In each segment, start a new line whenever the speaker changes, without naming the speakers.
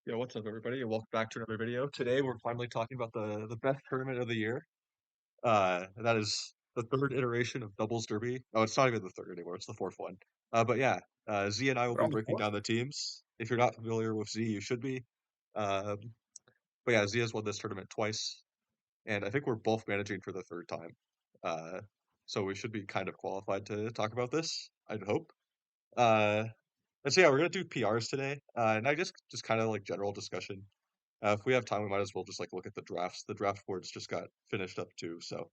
Yo, what's up, everybody, and welcome back to another video. Today, we're finally talking about the best tournament of the year. That is the third iteration of Doubles Derby. Oh, it's not even the third anymore; it's the fourth one. But yeah, Z and I will
We're
be
on the
breaking
fourth.
down the teams. If you're not familiar with Z, you should be. Um, but yeah, Z has won this tournament twice, and I think we're both managing for the third time. Uh, so we should be kind of qualified to talk about this, I'd hope. Uh, and so yeah, we're gonna do PRs today, and I just kind of like general discussion. If we have time, we might as well just like look at the drafts. The draft boards just got finished up too. So,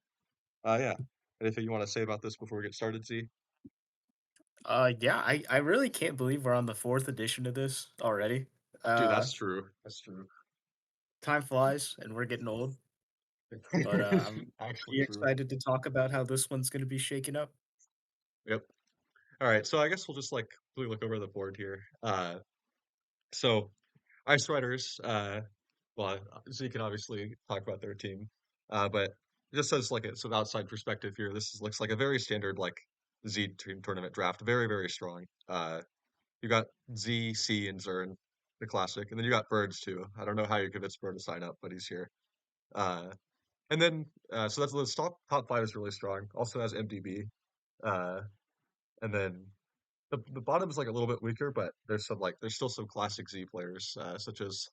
yeah. Anything you want to say about this before we get started, Z?
Yeah, I really can't believe we're on the fourth edition of this already.
Dude,
Uh,
that's true. That's true.
Time flies and we're getting old, but I'm
Actually
pretty
true.
excited to talk about how this one's gonna be shaking up.
Yep. All right. So I guess we'll just like quickly look over the board here. So Ice Riders. Well, Z can obviously talk about their team, but just as like some outside perspective here, looks like a very standard like Z team tournament draft. Very very strong. You got Z, C, and Zern, the classic, and then you got Birds too. I don't know how you convinced Bird to sign up, but he's here. Uh, and then so that's the top five is really strong. Also has MDB, uh, and then the bottom is like a little bit weaker, but there's still some classic Z players such as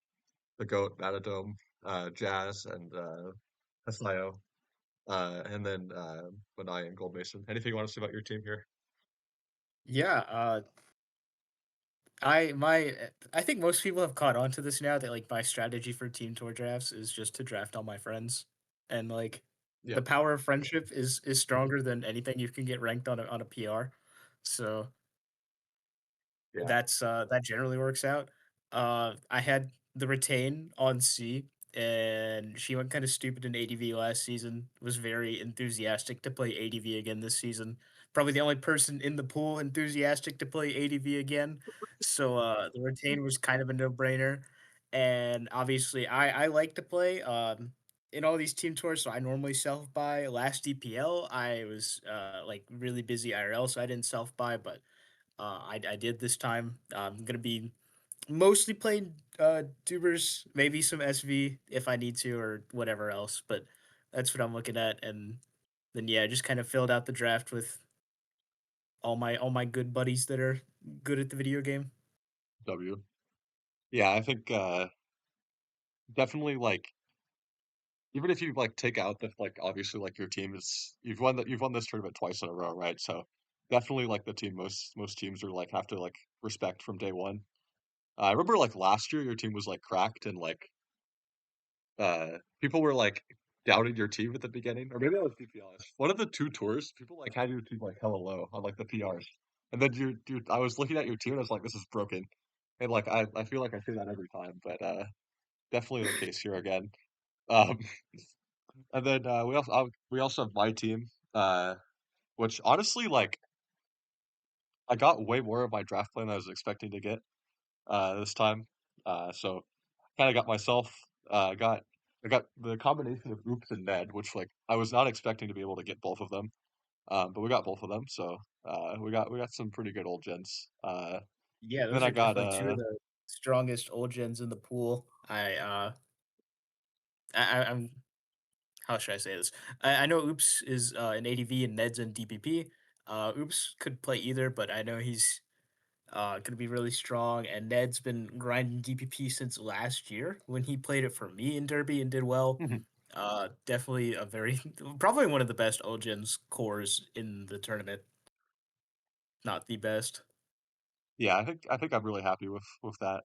the Goat, Matadome, Jazz, and Hasayo, and then Manai and Gold Mason. Anything you want to say about your team here?
Yeah, I think most people have caught on to this now that like my strategy for team tour drafts is just to draft all my friends, and like the
Yep.
power of friendship is stronger than anything you can get ranked on a PR. So
Yeah.
that generally works out. I had the retain on C, and she went kind of stupid in ADV last season. Was very enthusiastic to play ADV again this season. Probably the only person in the pool enthusiastic to play ADV again. So the retain was kind of a no-brainer. And obviously, I like to play in all these team tours. So I normally self buy. Last DPL, I was like really busy IRL, so I didn't self buy, but I did this time. I'm gonna be mostly playing tubers, maybe some SV if I need to or whatever else. But that's what I'm looking at, and then yeah, just kind of filled out the draft with all my good buddies that are good at the video game.
W. Yeah, I think definitely like even if you like take out the like obviously like your team is you've won this tournament twice in a row, right? So definitely like the team most teams are like have to like respect from day one. I remember like last year your team was like cracked and like people were like doubting your team at the beginning, or maybe that was DPLS. One of the two tours, people like had your team like hella low on like the PRs, and then I was looking at your team and I was like, this is broken, and like I feel like I say that every time, but definitely the case here again. Um, and then we also have my team, which honestly, like I got way more of my draft plan than I was expecting to get this time. So kind of got myself got I got the combination of Oops and Ned, which like I was not expecting to be able to get both of them, but we got both of them. So we got some pretty good old gens.
Yeah,
Then
those
I
are
got
definitely two of the strongest old gens in the pool. I'm how should I say this? I know Oops is an ADV and Ned's in DPP. Oops could play either, but I know he's gonna be really strong. And Ned's been grinding DPP since last year when he played it for me in Derby and did well. Definitely a very probably one of the best Ojin's cores in the tournament. Not the best.
yeah, I think I'm really happy with that.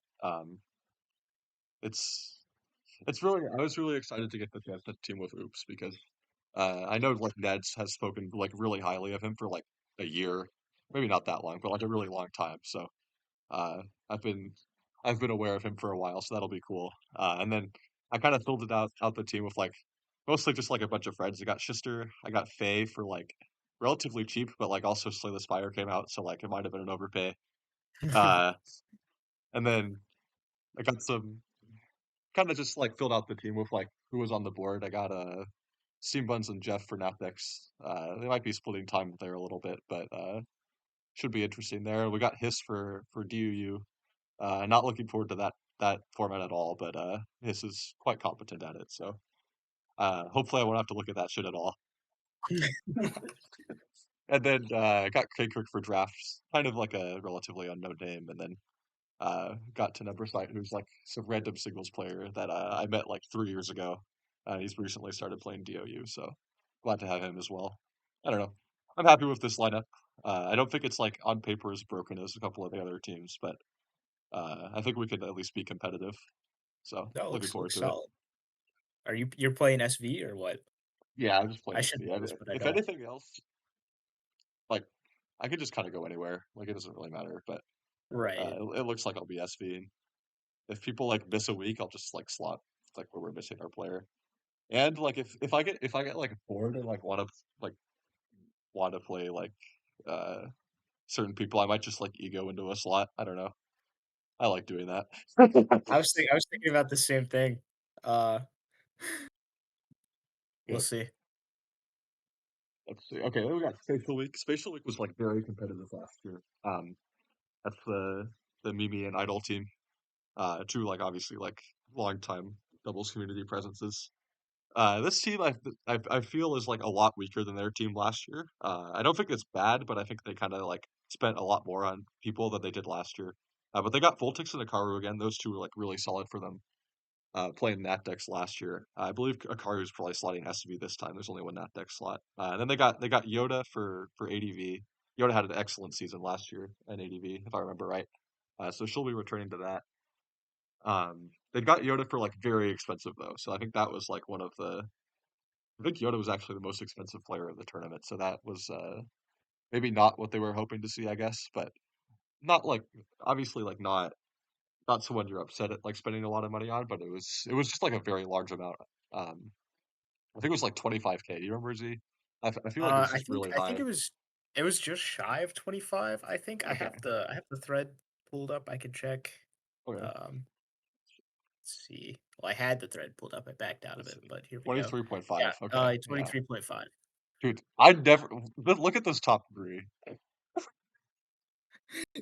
It's it's really I was really excited to get the chance to team with Oops because I know like Ned's has spoken like really highly of him for like a year, maybe not that long, but like a really long time. So uh, I've been I've been aware of him for a while, so that'll be cool. And then I kind of filled it out the team with like mostly just like a bunch of friends. I got Shister, I got Faye for like relatively cheap, but like also Slay the Spire came out, so like it might have been an overpay. Uh, and then I got some kind of just like filled out the team with like who was on the board. I got Steam Buns and Jeff for Napex. They might be splitting time there a little bit, but should be interesting there. We got Hiss for DUU. Not looking forward to that that format at all, but his is quite competent at it. So hopefully I won't have to look at that shit at all. And then I got K Kirk for drafts, kind of like a relatively unknown name, and then got to number site, who's like some random singles player that I met like 3 years ago. He's recently started playing DOU, so glad to have him as well. I don't know. I'm happy with this lineup. I don't think it's like on paper as broken as a couple of the other teams, but I think we could at least be competitive. So
That
looking
looks
forward to it.
solid. You're playing SV or what?
Yeah, I'm just
I
playing
should
SV.
know this, but I
If
don't.
anything else, like I could just kind of go anywhere. Like it doesn't really matter. But
Right.
it looks like I'll be SV. If people like miss a week, I'll just like slot like where we're missing our player. And like if I get like bored and like like want to play like uh certain people, I might just like ego into a slot. I don't know. I like doing that.
I was thinking about the same thing. Uh, we'll
Yeah.
see.
Let's see. Okay, then we got Spatial Week. Spatial Week was like very competitive last year. That's the Mimi and Idol team. Two like obviously like long time doubles community presences. This team I feel is like a lot weaker than their team last year. I don't think it's bad, but I think they kind of like spent a lot more on people than they did last year. But they got Voltix and Akaru again. Those two were like really solid for them. Playing Nat decks last year. I believe Akaru's probably slotting has to be this time. There's only one Nat deck slot. And then they got Yoda for ADV. Yoda had an excellent season last year at ADV, if I remember right. So she'll be returning to that. They got Yoda for like very expensive though, so I think that was like one of the. I think Yoda was actually the most expensive player of the tournament, so that was maybe not what they were hoping to see, I guess, but not like obviously like not someone you're upset at like spending a lot of money on, but it was just like a very large amount. Um, I think it was like 25K. Do you remember Z? I feel like it was just really
I think
high.
it was just shy of 25. I think
Okay,
I have the thread pulled up. I can check.
okay.
Um, let's see. Well, I had the thread pulled up. I backed out of
Let's
it,
see.
but here we go. Yeah,
23.5. Okay, yeah.
23.5.
Dude, I never look at this top three.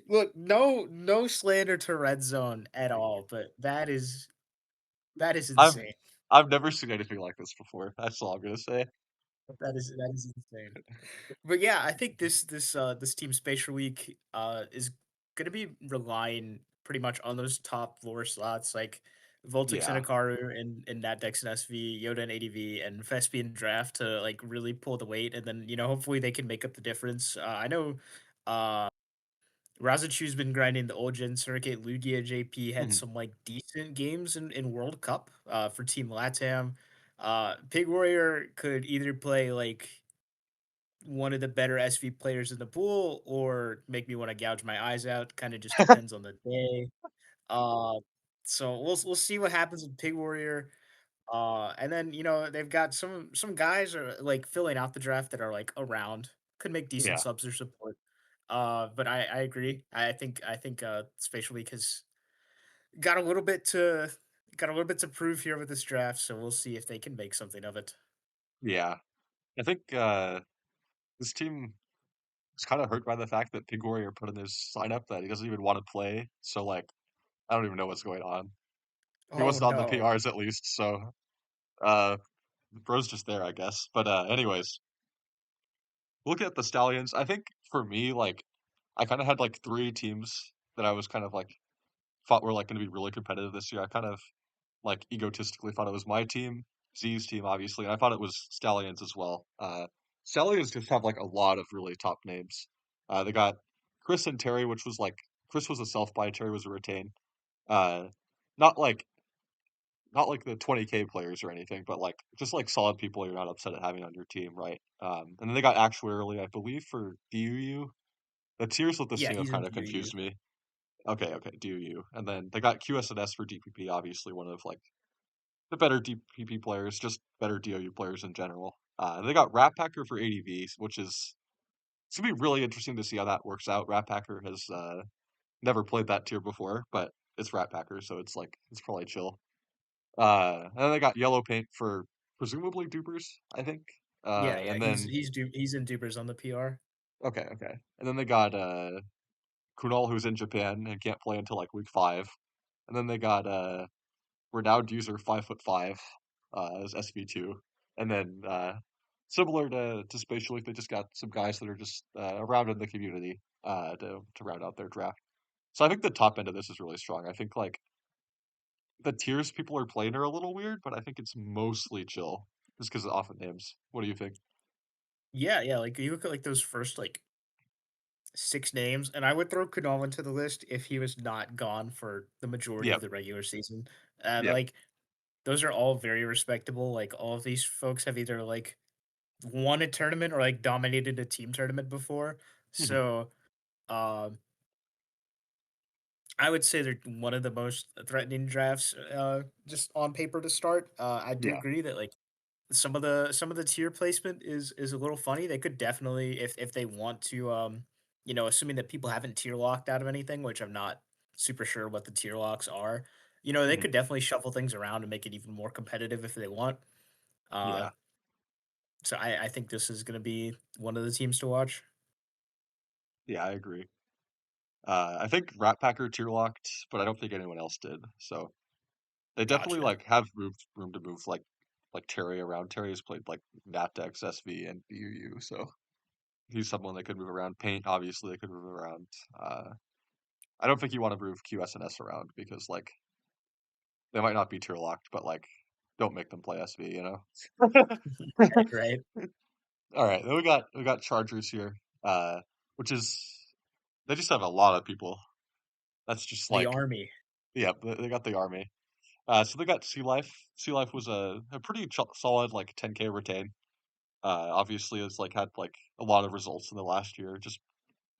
Look, no slander to red zone at all, but that is
I've
insane.
I've never seen anything like this before. That's all I'm gonna say.
That is insane. But yeah, I think this team Spatial Week is gonna be relying pretty much on those top floor slots like Voltix and
Yeah.
Akaru and Natdex and SV, Yoda and ADV, and Vespian Draft to like really pull the weight, and then hopefully they can make up the difference. I know uh Razachu's been grinding the old gen circuit. Lugia JP had
Mhm.
some like decent games in World Cup for Team Latam. Pig Warrior could either play like one of the better SV players in the pool or make me want to gouge my eyes out. Kind of just depends on the day. Uh, so we'll see what happens with Pig Warrior. And then they've got some guys are like filling out the draft that are like around, could make decent
Yeah.
subs or support. But I agree. I think Spatial Week has got a little bit to got a little bit to prove here with this draft. So we'll see if they can make something of it.
Yeah. I think this team is kind of hurt by the fact that Pig Warrior put in his sign up that he doesn't even want to play. So like I don't even know what's going on. He
Oh
wasn't on the
no.
PRs at least, so uh bro's just there, I guess. But anyways, looking at the Stallions, I think for me, like I kind of had like three teams that I was kind of like thought were like going to be really competitive this year. I kind of like egotistically thought it was my team, Z's team, obviously, and I thought it was Stallions as well. Stallions just have like a lot of really top names. They got Chris and Terry, which was like Chris was a self buy, Terry was a retain. Uh, not like not like the 20K players or anything, but like just like solid people you're not upset at having on your team, right? And then they got actuarially, I believe, for DUU. The tiers with this
Yeah,
team have
he's in
kind of
DU.
confused me. Okay, DUU, and then they got QSNS for DPP, obviously one of like the better DPP players, just better DOU players in general. They got Rat Packer for ADV, which is it's gonna be really interesting to see how that works out. Rat Packer has never played that tier before, but it's Rat Packer, so it's like it's probably chill. And then they got Yellow Paint for presumably dupers, I think.
Yeah, yeah,
And then
he's in Dupers on the PR.
okay, and then they got Kunal who's in Japan and can't play until like week 5. and then they got renowned user 5'5" as SV2, and then similar to Spatial League, they just got some guys that are just around in the community to round out their draft. So I think the top end of this is really strong. I think like the tiers people are playing are a little weird, but I think it's mostly chill just because of often names. What do you think?
Yeah, yeah, like, you look at, like, those first, like, 6 names, and I would throw Kunal into the list if he was not gone for the majority of
Yep.
the regular season.
Yep.
Like, those are all very respectable, like, all of these folks have either, like, won a tournament or, like, dominated a team tournament before.
Mhm.
So, um, I would say they're one of the most threatening drafts, just on paper to start. I do
Yeah.
agree that, like, some of the tier placement is a little funny. They could definitely if they want to assuming that people haven't tier locked out of anything, which I'm not super sure what the tier locks are. They
Mhm.
could definitely shuffle things around and make it even more competitive if they want. Uh
Yeah.
so I think this is gonna be one of the teams to watch.
Yeah, I agree. I think Rat Packer tier locked, but I don't think anyone else did. So they definitely
Gotcha.
like have room to move like Terry around. Terry has played like Natex, SV, and BUU, so he's someone that could move around. Paint, obviously, they could move around. I don't think you want to move QSNS around because like they might not be tier locked, but like don't make them play SV, you know?
Right, right.
All right, then we got Chargers here, which is they just have a lot of people. That's just
The
like
army.
yeah, they got the army. So they got Sea Life. Sea Life was a pretty solid like 10K retain. Obviously has like had like a lot of results in the last year. Just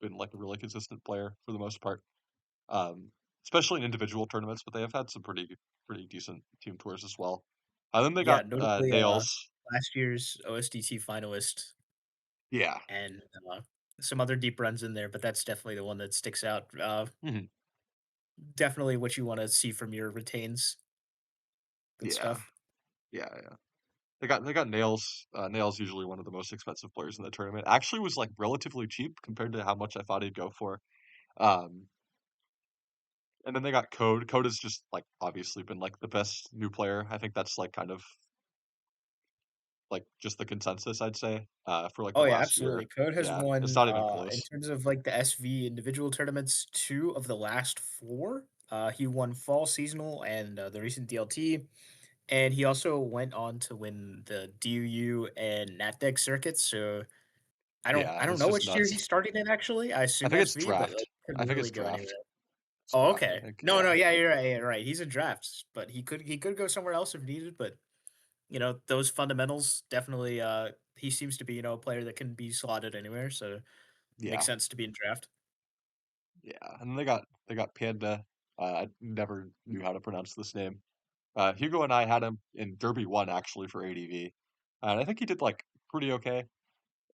been like a really consistent player for the most part. Um, Especially in individual tournaments, but they have had some pretty decent team tours as well. And then they
Yeah,
got
notably
Nails.
last year's OSDT finalist
Yeah.
and some other deep runs in there, but that's definitely the one that sticks out.
Mhm.
Definitely what you want to see from your retains. Good
Yeah.
stuff.
Yeah. Yeah. They got Nails. Nails usually one of the most expensive players in the tournament. Actually was like relatively cheap compared to how much I thought he'd go for. Um, and then they got Code. Code has just like obviously been like the best new player. I think that's like kind of like just the consensus I'd say for like the
Oh yeah,
last year.
absolutely. Code has
Yeah, it's
won
not even
in
close.
terms of like the SV individual tournaments, two of the last four. He won fall seasonal and the recent DLT, and he also went on to win the DUU and NatDeck circuits. So I
Yeah,
don't
it's
know
just
which tier
nuts.
he's starting in actually. I
I
assume
think it's
SV, but
draft.
like could
I think
really
it's
go anywhere.
draft. It's
Oh,
draft. I
okay.
think.
No,
Yeah.
no, yeah, you're right. He's in drafts, but he could go somewhere else if needed. But those fundamentals definitely. He seems to be a player that can be slotted anywhere, so makes
Yeah.
sense to be in draft.
Yeah. And then they got Panda. I never knew how to pronounce this name. Hugo and I had him in Derby 1 actually for ADV. And I think he did like pretty okay.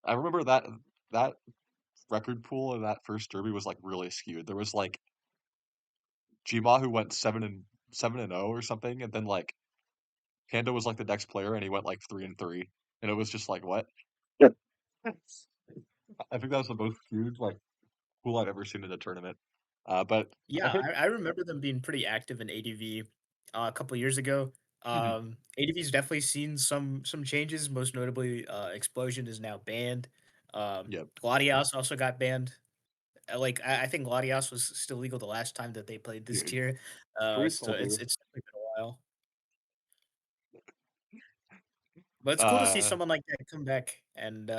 I remember that record pool in that first Derby was like really skewed. There was like Gma who went 7-0 or something, and then like Panda was like the next player and he went like 3-3. And it was just like what? Yeah. I think that was the most skewed like pool I've ever seen in a tournament. But I
Yeah,
think
I remember them being pretty active in ADV a couple years ago.
mhm,
ADV's definitely seen some changes. Most notably, Explosion is now banned.
yeah,
Gladios also got banned. Like I think Gladios was still legal the last time that they played this
dude,
tier. So it's
placeholder.
it's definitely been a while. But it's cool to see
Uh,
someone like that come back, and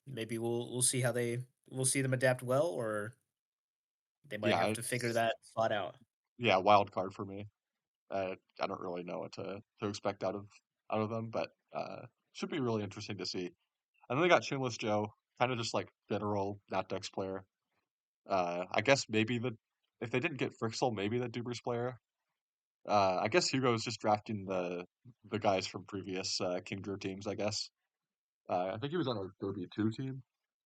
maybe we'll see how we'll see them adapt well, or they might
yeah,
have to figure that slot out.
yeah, wild card for me. I don't really know what to expect out of them, but should be really interesting to see. And then they got Chinless Joe, kind of just like general not Dex player. I guess maybe if they didn't get Frixel, maybe the Dubers player. I guess Hugo's just drafting the guys from previous King Drew teams. I guess. I think he was on a Derby 2 team,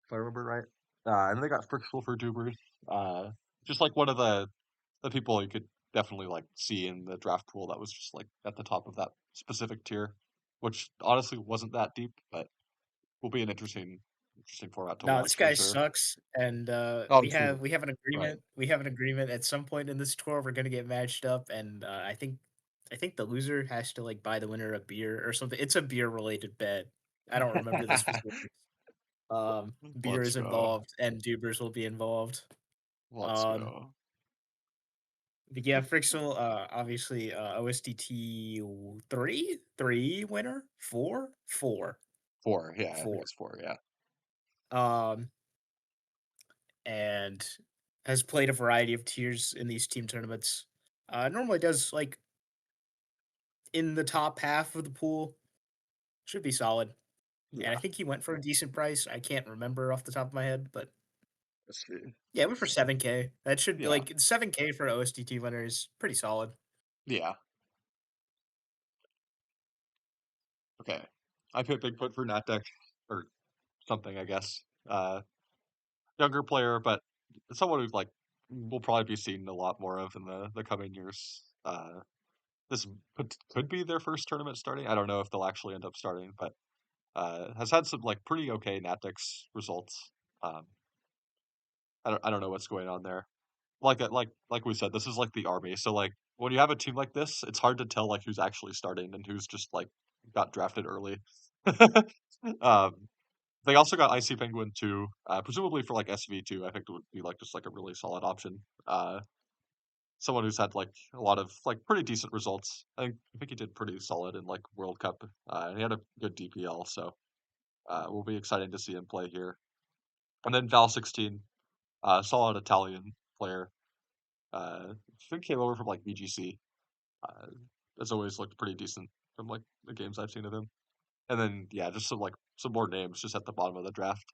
if I remember right. And then they got Frixel for Dubers. Uh, just like one of the people you could definitely like see in the draft pool that was just like at the top of that specific tier, which honestly wasn't that deep, but will be an interesting Interesting format to
No, this
watch for
guy
sure.
sucks, and
Oh,
we
true.
have we have an
Right.
agreement. We have an agreement. At some point in this tour, we're gonna get matched up, and I think the loser has to like buy the winner a beer or something. It's a beer related bet. I don't remember the specifics. Beer
Let's
is
go.
involved, and Dubers will be involved.
Let's
Um,
go.
but yeah, Frixel, obviously, OSDT three winner, four,
4. Yeah, I think
four.
it's 4. Yeah.
Um, and has played a variety of tiers in these team tournaments. Normally does like in the top half of the pool. Should be solid. And I
Yeah.
think he went for a decent price. I can't remember off the top of my head, but
Let's see.
yeah, it went for 7K. That should
Yeah.
like 7K for OSDT winner is pretty solid.
Yeah. Okay. I put Bigfoot for Nat deck or something, I guess. Younger player, but someone who's like will probably be seen a lot more of in the coming years. This could be their first tournament starting. I don't know if they'll actually end up starting, but has had some like pretty okay Natix results. Um, I don't know what's going on there. Like we said, this is like the army. So like when you have a team like this, it's hard to tell like who's actually starting and who's just like got drafted early. um, they also got Icy Penguin too, presumably for like SV2. I think it would be like just like a really solid option. Someone who's had like a lot of like pretty decent results. I think he did pretty solid in like World Cup. And he had a good DPL, so will be exciting to see him play here. And then Val 16, solid Italian player. I think came over from like BGC. Uh, has always looked pretty decent from like the games I've seen of him. And then yeah, just some more names just at the bottom of the draft.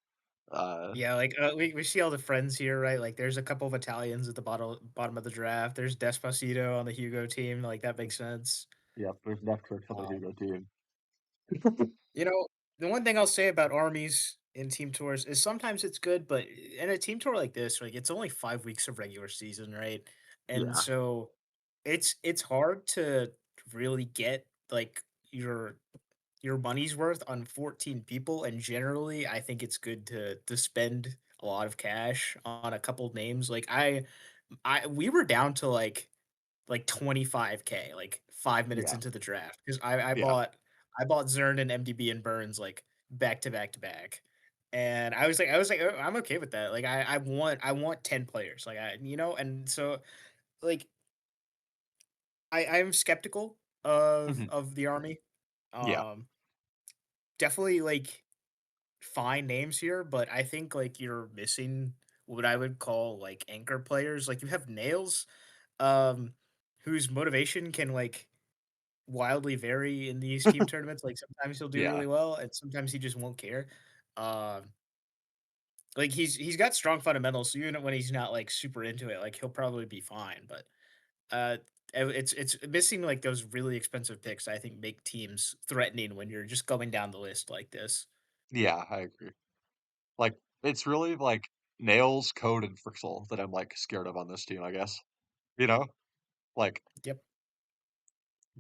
Uh,
Yeah, like we see all the friends here, right? Like there's a couple of Italians at the bottom of the draft. There's Despacito on the Hugo team. Like that makes sense.
yeah, there's Netflix on the
Um,
Hugo team.
You know, the one thing I'll say about armies in team tours is sometimes it's good, but in a team tour like this, like it's only 5 weeks of regular season, right? And
Yeah,
so it's hard to really get like your your money's worth on 14 people. And generally, I think it's good to spend a lot of cash on a couple names. Like I we were down to like 25K, like 5 minutes
yeah,
into the draft, 'cause I
yeah,
bought I bought Zern and MDB and Burns, like, back to back to back, and I was like, "Oh, I'm okay with that." Like, I want 10 players, like, and so, like, I'm skeptical of
mhm,
the army.
yeah,
Um, Definitely, like, fine names here, but I think, like, you're missing what I would call, like, anchor players. Like, you have Nails, um, whose motivation can, like, wildly vary in these team tournaments. Like sometimes he'll do
yeah,
really well, and sometimes he just won't care. Um, like he's got strong fundamentals, so even when he's not like super into it, like he'll probably be fine. But uh, it's missing like those really expensive picks. I think make teams threatening when you're just going down the list like this.
yeah. I agree. Like it's really like Nails, Code, and Frixel that I'm like scared of on this team. I guess you know, like
Yep.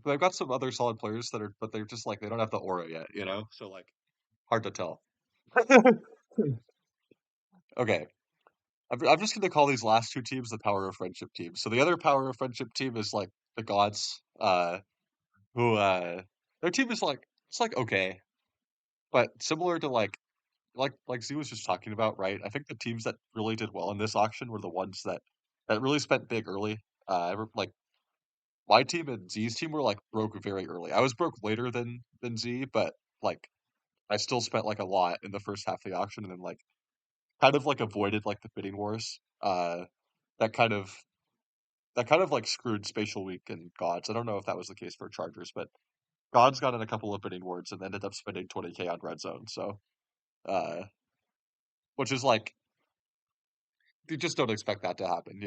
they've got some other solid players that are, but they're just like they don't have the aura yet. So like hard to tell. Okay, I'm just gonna call these last two teams the Power of Friendship teams. So the other Power of Friendship team is like the Gods, who their team is like it's like okay, but similar to like Z was just talking about, right? I think the teams that really did well in this auction were the ones that really spent big early. Like my team and Z's team were like broke very early. I was broke later than Z, but like I still spent like a lot in the first half of the auction, and then like kind of like avoided like the bidding wars. That kind of that kind of like screwed Spatial Week and Gods. I don't know if that was the case for Chargers, but Gods got in a couple of bidding wars and ended up spending 20K on Red Zone. So, uh, which is like you just don't expect that to happen.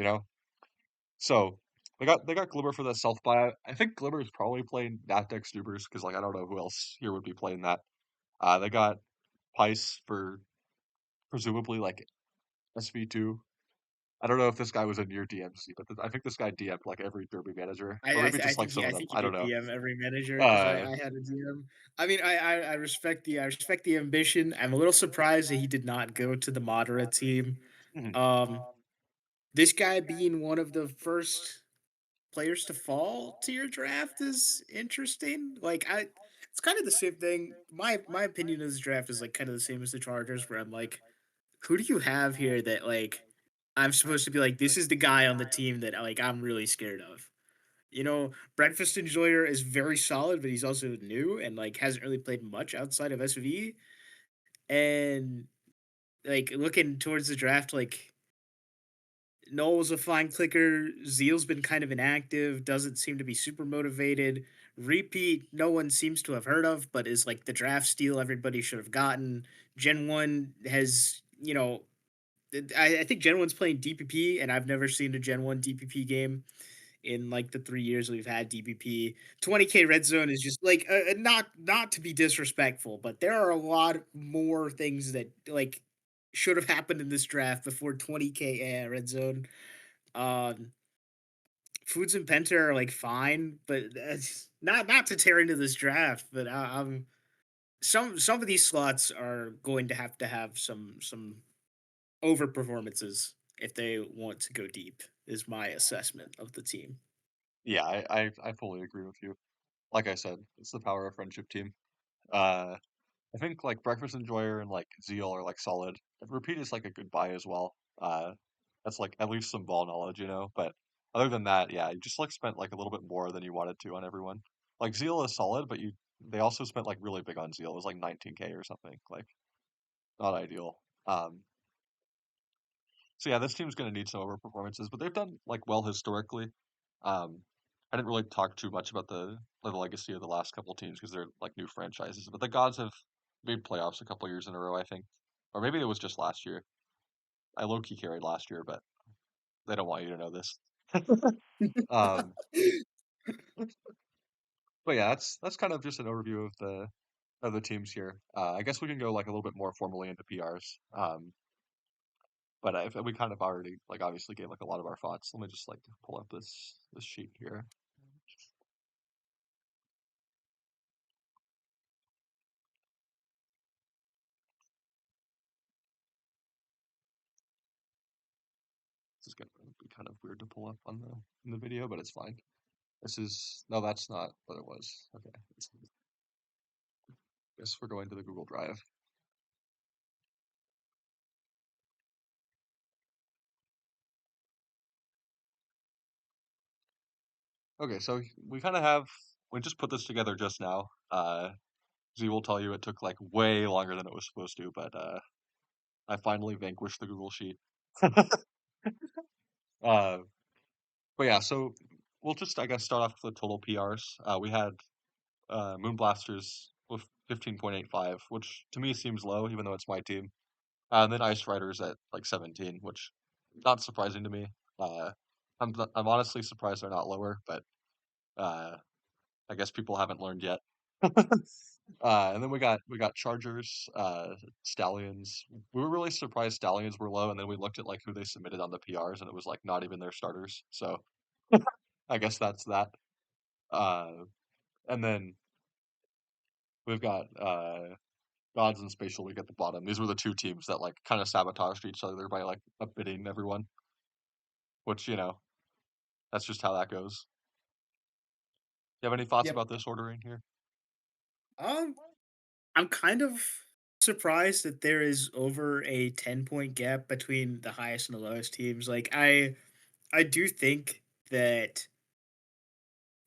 So they got Glimmer for the self buy. I think Glimmer is probably playing Natdex Dubers because like I don't know who else here would be playing that. They got Pice for presumably like SV2. I don't know if this guy was in your DMC, but I think this guy DM'd like every Derby manager, or maybe
I
just like
think
some of
I
them.
think he
I don't
did
know.
DM every manager because
Uh,
I had a DM. I mean, I respect the ambition. I'm a little surprised that he did not go to the moderate team.
mhm.
Um, this guy being one of the first players to fall to your draft is interesting. It's kind of the same thing. My opinion of this draft is like kind of the same as the Chargers, where I'm like, who do you have here that like I'm supposed to be like, this is the guy on the team that like I'm really scared of. You know, Breakfast Enjoyer is very solid, but he's also new and like hasn't really played much outside of SV. And like looking towards the draft, like Noel's a fine clicker. Zeal's been kind of inactive, doesn't seem to be super motivated. Repeat, no one seems to have heard of, but is like the draft steal everybody should have gotten. Gen 1 has, I think Gen 1's playing DPP, and I've never seen a Gen 1 DPP game in like the 3 years we've had DPP. 20K red zone is just like not to be disrespectful, but there are a lot more things that like should have happened in this draft before 20K red zone. Um, Foods and Penta are like fine, but that's not to tear into this draft, but some of these slots are going to have some over performances if they want to go deep. Is my assessment of the team.
Yeah, I fully agree with you. Like I said, it's the power of friendship team. Uh, I think like Breakfast Enjoyer and like Zeal are like solid. Repeat is like a good buy as well. That's like at least some ball knowledge, you know. But other than that, yeah, you just like spent like a little bit more than you wanted to on everyone. Like Zeal is solid, but you they also spent like really big on Zeal. It was like 19K or something. Like not ideal. So yeah, this team's going to need some over performances, but they've done like well historically. Um, I didn't really talk too much about the legacy of the last couple teams because they're like new franchises, but the Gods have made playoffs a couple years in a row, I think, or maybe it was just last year. I low key carried last year, but they don't want you to know this. Um, but yeah, that's kind of just an overview of the teams here. I guess we can go like a little bit more formally into PRs. But we kind of already like obviously gave like a lot of our thoughts. Let me just like pull up this sheet here. This is gonna be kind of weird to pull up on the in the video, but it's fine. This is no, that's not what it was. Okay, guess we're going to the Google Drive. Okay, so we kind of have we just put this together just now. Z will tell you it took like way longer than it was supposed to, but I finally vanquished the Google Sheet. Uh, but yeah, so we'll just I guess start off with the total PRs. We had Moonblasters with 15.85, which to me seems low, even though it's my team. And then Ice Riders at like 17, which not surprising to me. Uh, I'm honestly surprised they're not lower, but uh, I guess people haven't learned yet. And then we got Chargers, Stallions. We were really surprised Stallions were low, and then we looked at like who they submitted on the PRs, and it was like not even their starters. So I guess that's that. Uh, and then we've got Gods and Spatial Week at the bottom. These were the two teams that like kind of sabotaged each other by like upbidding everyone, which that's just how that goes. You have any thoughts
Yep.
about this ordering here?
Um, I'm kind of surprised that there is over a 10-point gap between the highest and the lowest teams. I do think that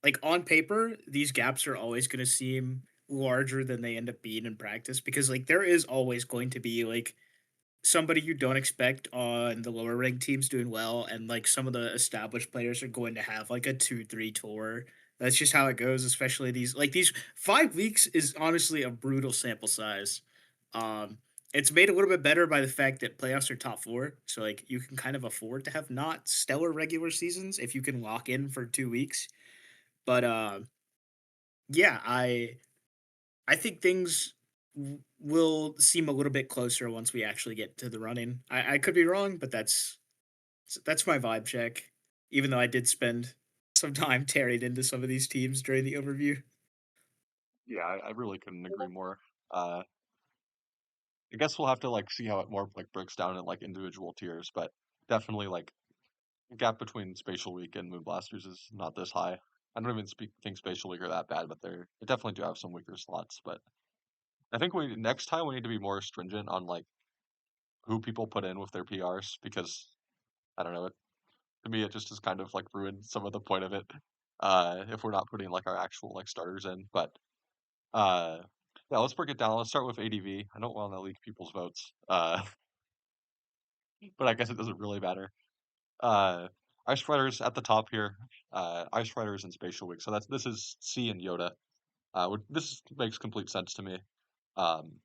like on paper, these gaps are always going to seem larger than they end up being in practice because like there is always going to be like somebody you don't expect on the lower ranked teams doing well, and like some of the established players are going to have like a 2-3 tour. That's just how it goes, especially these 5 weeks is honestly a brutal sample size. Um, it's made a little bit better by the fact that playoffs are top four, so like you can kind of afford to have not stellar regular seasons if you can lock in for 2 weeks. But yeah, I think things will seem a little bit closer once we actually get to the running. I could be wrong, but That's my vibe check. Even though I did spend some time tearing into some of these teams during the overview.
Yeah, I really couldn't agree more. Uh, I guess we'll have to like see how it more like breaks down in like individual tiers, but definitely like the gap between Spatial Week and Moon Blasters is not this high. I don't even think Spatial Week are that bad, but they definitely do have some weaker slots. But I think we next time we need to be more stringent on like who people put in with their PRs because I don't know. To me, it just has kind of like ruined some of the point of it. If we're not putting like our actual like starters in, but uh, yeah, let's break it down. Let's start with ADV. I don't want to leak people's votes, but I guess it doesn't really matter. Uh, Ice Riders at the top here. Ice Riders and Spatial Week. So this is C and Yoda. This makes complete sense to me. Um,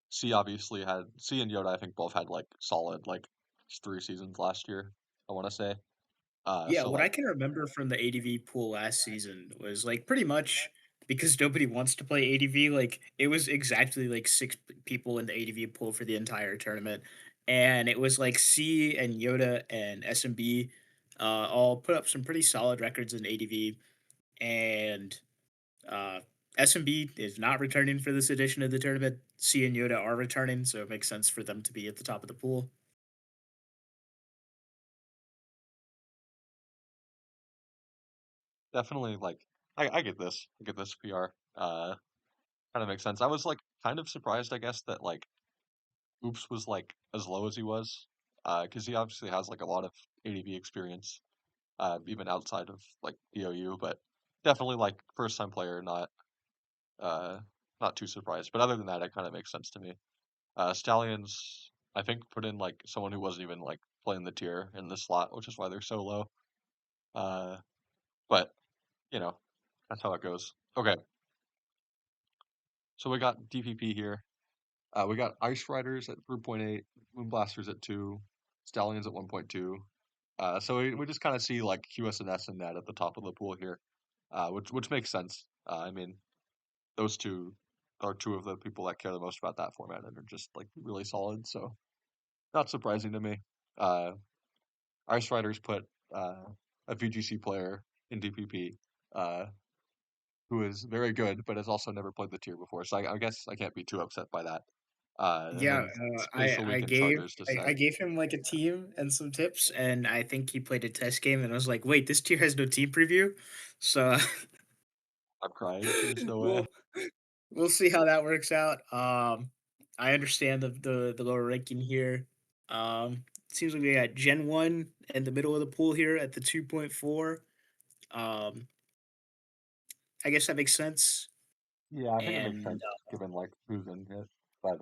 C and Yoda. I think both had like solid like 3 seasons last year. I want to say.
Yeah,
So
what I
like
can remember from the ADV pool last season was like pretty much because nobody wants to play ADV, like it was exactly like people in the ADV pool for the entire tournament. And it was like C and Yoda and SMB all put up some pretty solid records in ADV. And uh, SMB is not returning for this edition of the tournament. C and Yoda are returning, so it makes sense for them to be at the top of the pool.
definitely like I get this. I get this PR. Kind of makes sense. I was like kind of surprised, I guess, that like Oops was like as low as he was, because he obviously has like a lot of ADV experience, even outside of like DOU, but definitely like first time player, uh, not too surprised. But other than that, it kind of makes sense to me. Stallions, I think, put in like someone who wasn't even like playing the tier in the slot, which is why they're so low. Uh, but you know, that's how it goes. Okay, so we got DPP here. We got Ice Riders at 3.8, Moonblasters at 2, Stallions at 1.2. So we just kind of see like QSNS and that at the top of the pool here, which makes sense. I mean, those two are two of the people that care the most about that format and are just like really solid. So not surprising to me. Uh, Ice Riders put a VGC player in DPP, uh, who is very good, but has also never played the tier before. So I guess I can't be too upset by that. And
Yeah,
then Spatial
I
Week and
gave
Chargers to set.
I gave him like a team and some tips, and I think he played a test game, and I was like, "Wait, this tier has no team preview," so
I'm crying. There's no way.
we'll we'll see how that works out. I understand the lower ranking here. Seems like we got Gen 1 in the middle of the pool here at the 2.4. Um, I guess that makes sense.
Yeah, I think it makes
And
sense given like who's in it. But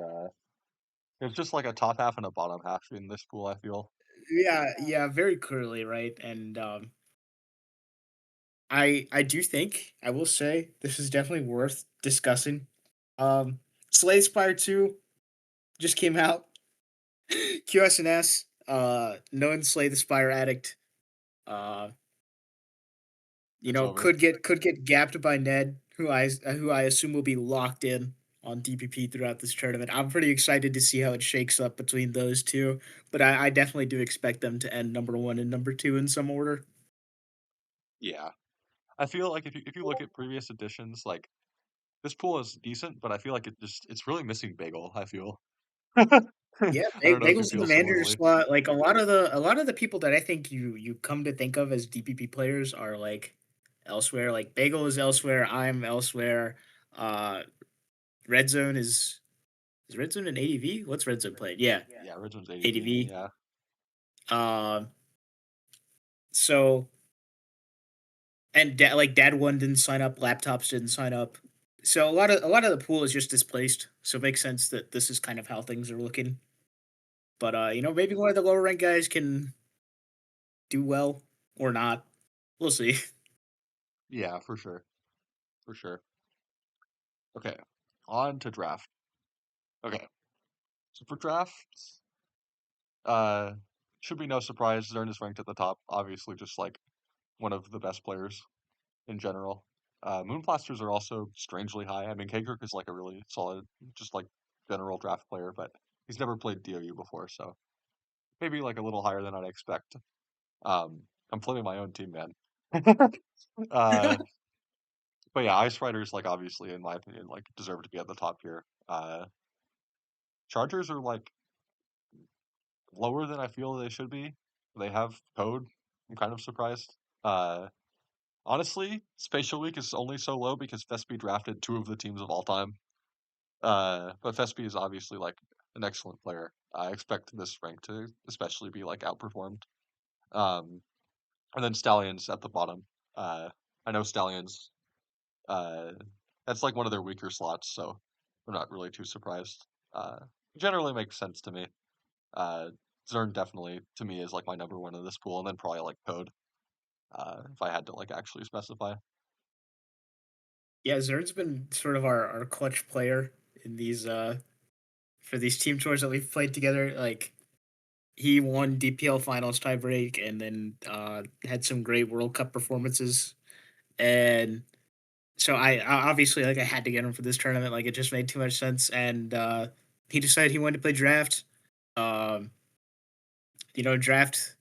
it's just like a top half and a bottom half in this pool, I feel.
yeah, yeah, very clearly, right? And I do think I will say this is definitely worth discussing. Slay Spire 2 just came out. QSNS, known Slay the Spire addict, uh,
It's over.
could get gapped by Ned, who I assume will be locked in on DPP throughout this tournament. I'm pretty excited to see how it shakes up between those two, but I definitely do expect them to end number one and number two in some order.
Yeah. I feel like if you look at previous editions, like this pool is decent, but I feel like it's really missing Bagel, I feel. I
Yeah,
don't know if you
Bagels in the
feel
manager
similarly.
slot. Like a lot of the people that I think you come to think of as DPP players are like elsewhere. Like Bagel is elsewhere. I'm elsewhere. Uh, Red Zone is Red Zone an ADV? What's Red Zone played? Yeah,
Yeah, Origin's ADV.
ADV.
Yeah.
Um, so and like Dad One didn't sign up. Laptops didn't sign up. So a lot of the pool is just displaced. So it makes sense that this is kind of how things are looking. But maybe one of the lower rank guys can do well or not. We'll see.
Yeah, for sure. For sure. Okay. On to draft. Okay. So for draft, uh should be no surprise. Zern is ranked at the top, obviously just like one of the best players in general. Moonblasters are also strangely high. I mean, Kakirk is like a really solid, just like general draft player, but he's never played DOU before, so maybe like a little higher than I'd expect. I'm flaming my own team, man. uh, but yeah, Ice Riders, like obviously, in my opinion, like deserve to be at the top here. Chargers are like lower than I feel they should be. They have code. I'm kind of surprised. Uh, Honestly, Spatial Week is only so low because Fespi drafted two of the teams of all time. But Fespi is obviously like an excellent player. I expect this rank to especially be like outperformed. Um, and then Stallions at the bottom. I know Stallions. Uh, that's like one of their weaker slots, so I'm not really too surprised. Uh, Generally makes sense to me. Uh, Zern definitely to me is like my number one in this pool, and then probably like Code. If I had to like actually specify.
Yeah, Zern's been sort of our clutch player in these for these team tours that we've played together. Like he won DPL finals tiebreak and then had some great World Cup performances. And so I obviously like I had to get him for this tournament. Like it just made too much sense. And he decided he wanted to play draft. Um, draft.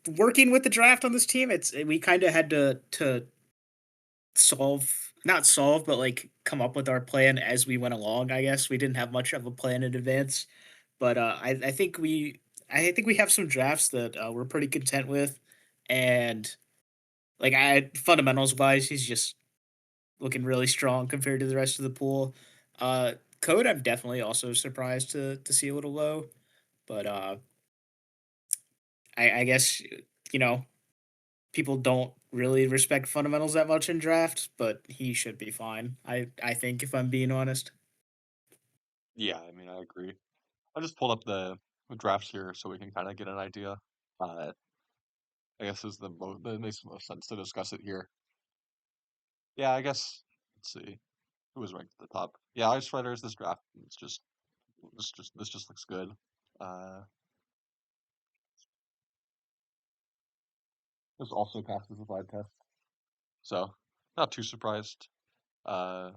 Working with the draft on this team, it's we kind of had to solve not solve but like come up with our plan as we went along. I guess we didn't have much of a plan in advance, but I think we have some drafts that we're pretty content with, and like I fundamentals wise, he's just looking really strong compared to the rest of the pool. Uh, Code, I'm definitely also surprised to see a little low, but I guess you know people don't really respect fundamentals that much in draft, but he should be fine. I think if I'm being honest.
Yeah, I mean I agree. I just pulled up the drafts here so we can kind of get an idea. Uh, I guess is that makes the most sense to discuss it here. Yeah, I guess let's see who was ranked at the top. Yeah, Ice Riders this draft. This just looks good. Uh, this also passes the vibe test, so not too surprised. Uh,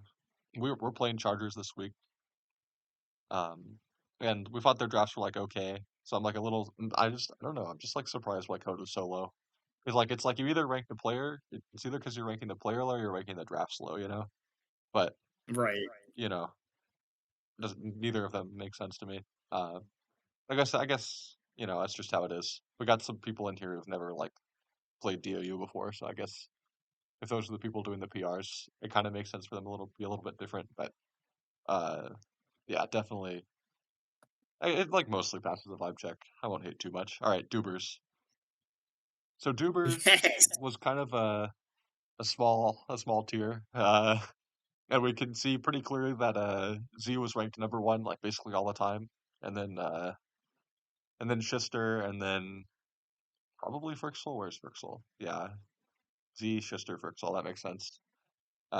we're playing Chargers this week. And we thought their drafts were like okay. So I'm like a little. I don't know. I'm just like surprised why code was so low. Because like it's like you either rank the player. It's either because you're ranking the player low, or you're ranking the drafts low. But
Right.
you know, doesn't neither of them make sense to me. Uh, I guess that's just how it is. We got some people in here who've never like played DOU before, so I guess if those are the people doing the PRs, it kind of makes sense for them be a little bit different. But uh, yeah, definitely. It like mostly passes the vibe check. I won't hate too much. All right, Dubers. So Dubers
Yes.
was kind of a small tier. And we can see pretty clearly that Z was ranked number one like basically all the time. And then and then Schister and then probably Frixel. Where's Frixel? Yeah. Z, Schister, Frixel, that makes sense.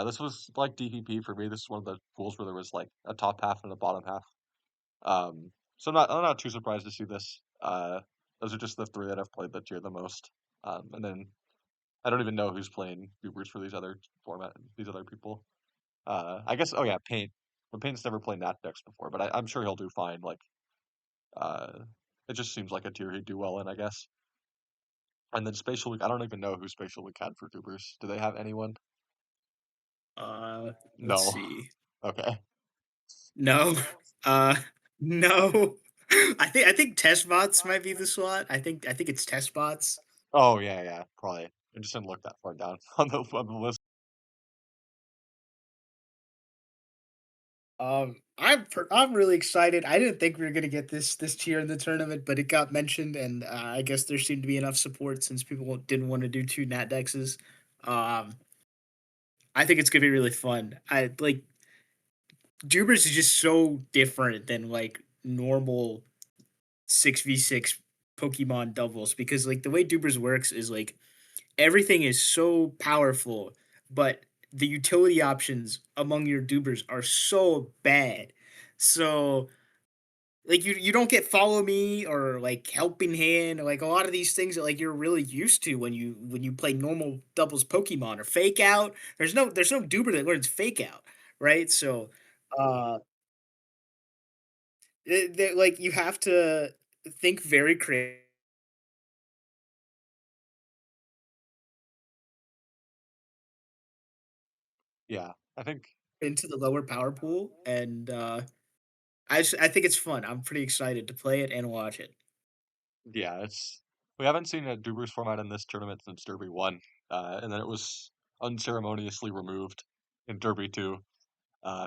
This was like DPP for me. This is one of the pools where there was like a top half and a bottom half. So I'm not too surprised to see this. Those are just the three that have played the tier the most. And then I don't even know who's playing Ubers for these other people. I guess, oh yeah, Paint. But Paint's never played Nat decks before, but I'm sure he'll do fine. Uh, it just seems like a tier he'd do well in, I guess. And then Spatial Week, I don't even know who Spatial Week had for Ubers. Do they have anyone?
Let's
No.
see.
Okay.
No. Uh no. I think test bots might be the slot. I think it's test bots.
Oh yeah, yeah, probably. I just didn't look that far down on the list.
I'm really excited. I didn't think we were gonna get this tier in the tournament, but it got mentioned, and I guess there seemed to be enough support since people didn't want to do two Nat Dexes. Um, I think it's gonna be really fun. I like Dubers is just so different than like normal 6v6 Pokemon doubles because like the way Dubers works is like everything is so powerful, but the utility options among your Dubers are so bad. So like you don't get follow me or like helping hand or like a lot of these things that like you're really used to when you play normal doubles Pokemon or fake out. There's no Duber that learns fake out, right? So uh like you have to. think very creative
Yeah, I think
into the lower power pool, and I think it's fun. I'm pretty excited to play it and watch it.
yeah, it's we haven't seen a Dubers format in this tournament since Derby 1, and then it was unceremoniously removed in Derby 2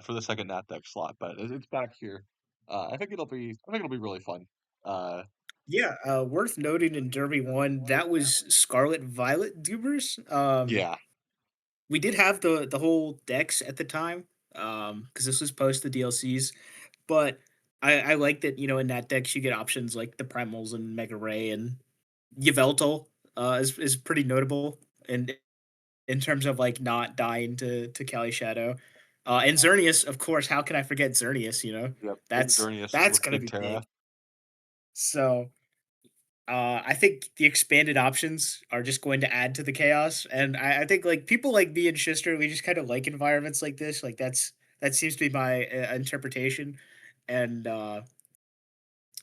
for the second Nat deck slot, but it's back here. I think it'll be really fun. Uh,
Yeah, worth noting in Derby 1, that was Scarlet Violet Dubers.
yeah,
We did have the whole decks at the time, because this was post the DLCs, but I like that, in that decks you get options like the Primals and Mega Ray and Yveltal, is pretty notable in terms of, like, not dying to Kali Shadow. And Xerneas, of course, how can I forget Xerneas, you know?
yep, big
That's
Xerneas
that's
with
gonna
big
be
Terra.
big. So, I think the expanded options are just going to add to the chaos, and I think, like, people like me and Schuster, we just kinda like environments like this, like, that seems to be my, interpretation, and,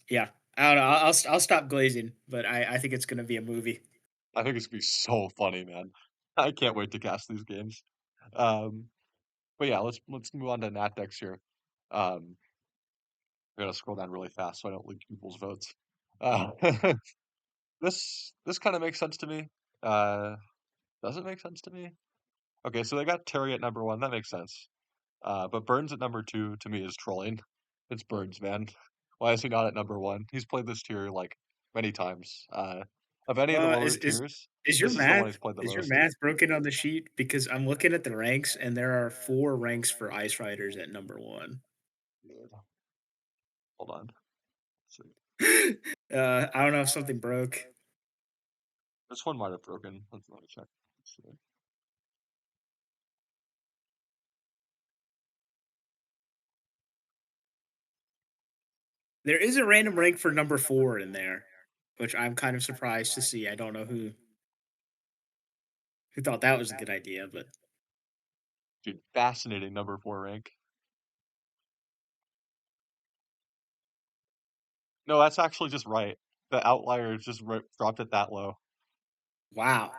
yeah. I don't know, I'll stop glazing, but I think it's gonna be a movie.
I think it's gonna be so funny, man. I can't wait to cast these games. Um, but yeah, let's move on to Nat decks here. Um, I gotta scroll down really fast so I don't leak people's votes. Uh, this kind of makes sense to me. Uh, does it make sense to me? Okay, so they got Terry at number one. That makes sense. But Burns at number two to me is trolling. It's Burns, man. Why is he not at number one? He's played this tier like many times. Of any of the
Uh,
lower
is is
tiers,
is your
this is the one he's
math
played the
is your
most.
math broken on the sheet? Because I'm looking at the ranks, and there are 4 ranks for Ice Riders at number 1.
Dude, hold on. Let's see.
I don't know if something broke.
This one might have broken. Let me check. Let's see.
There is a random rank for number 4 in there, which I'm kind of surprised to see. I don't know who thought that was a good idea, but
Dude, fascinating number four rank. No, that's actually just right. The outlier just dropped it that low.
wow.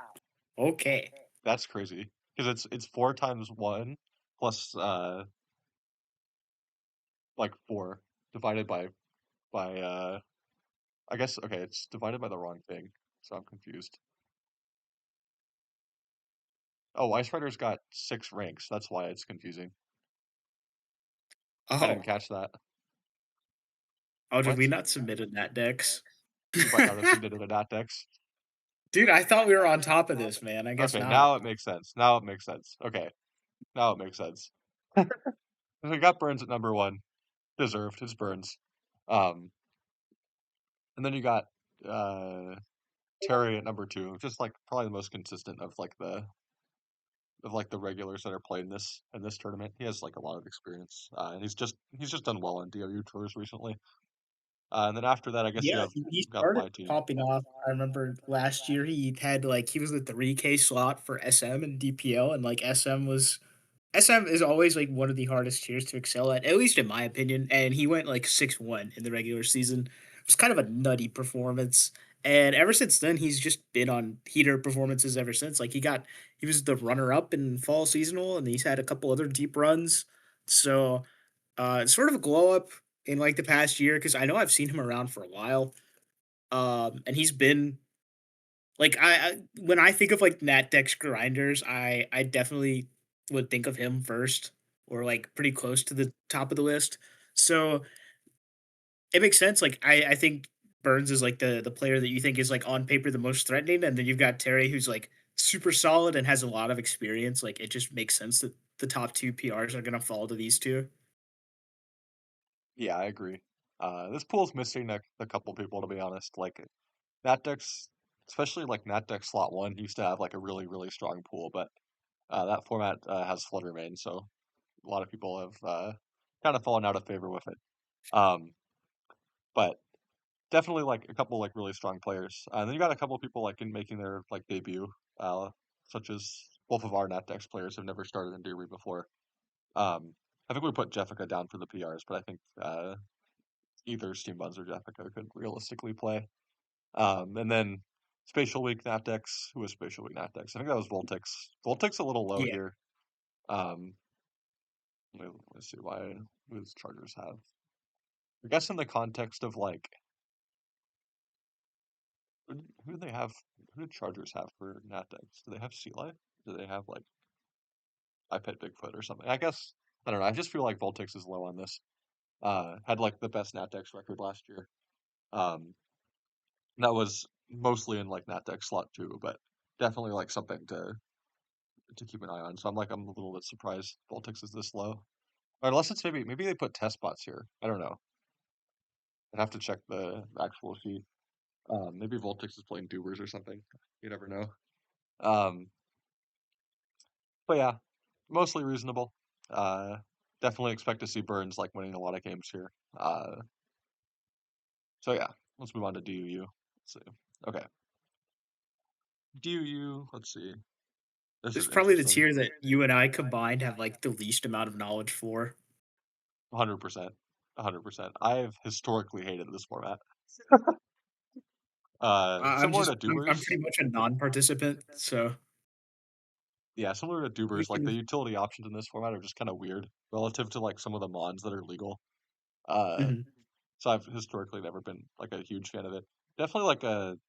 Okay.
That's crazy because it's four times one plus like four divided by I guess okay, it's divided by the wrong thing, so I'm confused. Oh, Ice Rider's got six ranks. That's why it's confusing. I didn't
Oh.
catch that.
Oh, did we
What?
not submit a Nat Dex?
You might not have submitted a Natdex.
Dude, I thought we were on top of this, man. I guess
Okay,
not.
now it makes sense. Now it makes sense. Okay, now it makes sense. We got Burns at number one. Deserved. It's Burns. Um, and then you got uh Terry at number two, just like probably the most consistent of like the regulars that are playing this in this tournament. He has like a lot of experience, and he's just done well on DOU tours recently. And then after that, I guess
Yeah, he
got
started
my team.
popping off. I remember last year he had, like, he was the 3K slot for SM and DPL, and, like, SM is always, like, one of the hardest tiers to excel at least in my opinion, and he went, like, 6-1 in the regular season. It was kind of a nutty performance, and ever since then, he's just been on heater performances ever since. Like, he was the runner-up in fall seasonal, and he's had a couple other deep runs. So, it's sort of a glow up in, like, the past year because I know I've seen him around for a while, and he's been like, I when I think of, like, Natdex grinders, I definitely would think of him first or, like, pretty close to the top of the list. So, it makes sense, like, I think Burns is, like, the player that you think is, like, on paper the most threatening, and then you've got Terry who's, like, super solid and has a lot of experience. Like, it just makes sense that the top 2 PRs are gonna fall to these 2.
Yeah, I agree. This pool's missing a couple people to be honest. Like Natdex, especially like Natdex slot one used to have like a really strong pool, but that format has Flood Remain, so a lot of people have kind of fallen out of favor with it. Um, but definitely like a couple like really strong players. And then you got a couple people like in making their like debut, uh, such as both of our Natdex players have never started in Derby before. I think we put Jessica down for the PRs, but I think either Steam Buds or Jessica could realistically play. And then Spatial Week Napdex, who was Spatial Week Napdex? I think that was Voltix. Voltix a little low
Yeah,
here. Um, let's see why who does Chargers have? I guess in the context of like who do they have? Who did Chargers have for Napdex? Do they have Sea Life? Do they have like I Pet Bigfoot or something? I guess I don't know. I just feel like Voltix is low on this. Had like the best Napdex record last year. Um, that was mostly in like Napdex slot two, but definitely like something to keep an eye on. So I'm a little bit surprised Voltix is this low. Or unless it's maybe they put test spots here. I don't know. I'd have to check the actual sheet. Maybe Voltix is playing Dubers or something. You never know. Um, but yeah, mostly reasonable. Uh, definitely expect to see Burns like winning a lot of games here. So yeah, let's move on to DUU. Let's see. Okay, DUU. Let's see. This
this
is
is probably the
interesting.
tier that you and I combined have like the least amount of knowledge for.
100%. 100%. I have historically hated this format. Similar to
I'm
Dubers.
pretty much a non-participant, so
Yeah, similar to
we
Dubers, like the
can.
utility options in this format are just kind of weird relative to like some of the mons that are legal. Uh,
Mhm.
so I've historically never been like a huge fan of it. Definitely like an